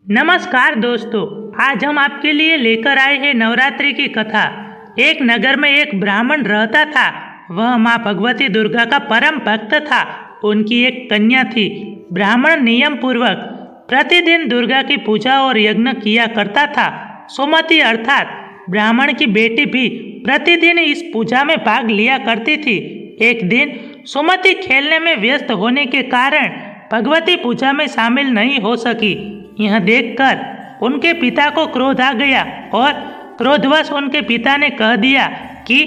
नमस्कार दोस्तों, आज हम आपके लिए लेकर आए हैं नवरात्रि की कथा। एक नगर में एक ब्राह्मण रहता था। वह माँ भगवती दुर्गा का परम भक्त था। उनकी एक कन्या थी। ब्राह्मण नियम पूर्वक प्रतिदिन दुर्गा की पूजा और यज्ञ किया करता था। सुमति अर्थात ब्राह्मण की बेटी भी प्रतिदिन इस पूजा में भाग लिया करती थी। एक दिन सुमति खेलने में व्यस्त होने के कारण भगवती पूजा में शामिल नहीं हो सकी। यह देखकर उनके पिता को क्रोध आ गया और क्रोधवश उनके पिता ने कह दिया कि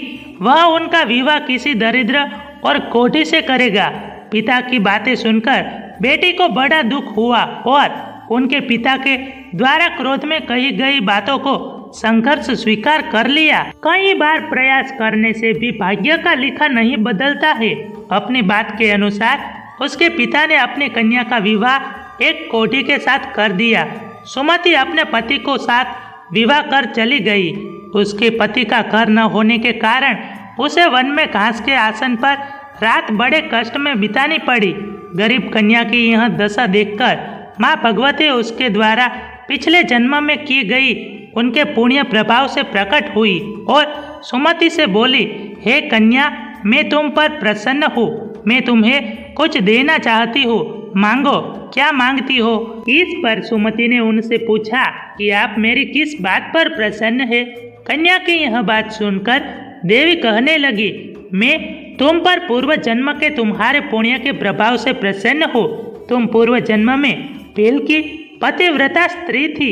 वह उनका विवाह किसी दरिद्र और कोढ़ी से करेगा। पिता की बातें सुनकर बेटी को बड़ा दुख हुआ और उनके पिता के द्वारा क्रोध में कही गई बातों को संघर्ष स्वीकार कर लिया। कई बार प्रयास करने से भी भाग्य का लिखा नहीं बदलता है। अपनी बात के अनुसार उसके पिता ने अपनी कन्या का विवाह एक कोढ़ी के साथ कर दिया। सुमति अपने पति को साथ विवाह कर चली गई। उसके पति का घर न होने के कारण उसे वन में घास के आसन पर रात बड़े कष्ट में बितानी पड़ी। गरीब कन्या की यह दशा देखकर माँ भगवती उसके द्वारा पिछले जन्म में की गई उनके पुण्य प्रभाव से प्रकट हुई और सुमति से बोली, हे कन्या, मैं तुम पर प्रसन्न हूँ। मैं तुम्हें कुछ देना चाहती हूँ, मांगो, क्या मांगती हो। इस पर सुमति ने उनसे पूछा कि आप मेरी किस बात पर प्रसन्न है। कन्या की यह बात सुनकर देवी कहने लगी, मैं तुम पर पूर्व जन्म के तुम्हारे पुण्य के प्रभाव से प्रसन्न हो। तुम पूर्व जन्म में भील की पतिव्रता स्त्री थी।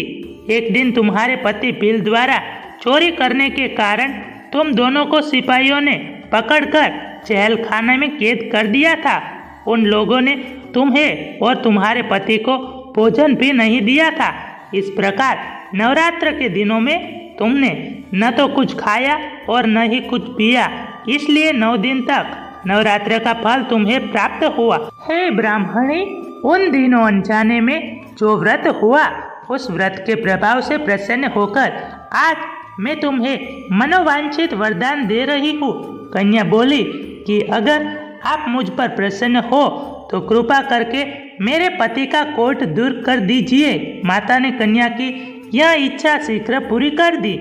एक दिन तुम्हारे पति भील द्वारा चोरी करने के कारण तुम दोनों को सिपाहियों ने पकड़कर जेल खाने में कैद कर दिया था। उन लोगों ने तुम्हें और तुम्हारे पति को भोजन भी नहीं दिया था। इस प्रकार नवरात्र के दिनों में तुमने न तो कुछ खाया और न ही कुछ पिया, इसलिए 9 दिन तक नवरात्र का फल तुम्हें प्राप्त हुआ। हे ब्राह्मणी, उन दिनों अनजाने में जो व्रत हुआ, उस व्रत के प्रभाव से प्रसन्न होकर आज मैं तुम्हें मनोवांछित वरदान दे रही हूँ। कन्या बोली कि अगर आप मुझ पर प्रसन्न हो तो कृपा करके मेरे पति का कोढ़ दूर कर दीजिए। माता ने कन्या की यह इच्छा शीघ्र पूरी कर दी।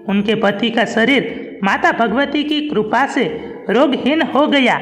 उनके पति का शरीर माता भगवती की कृपा से रोगहीन हो गया।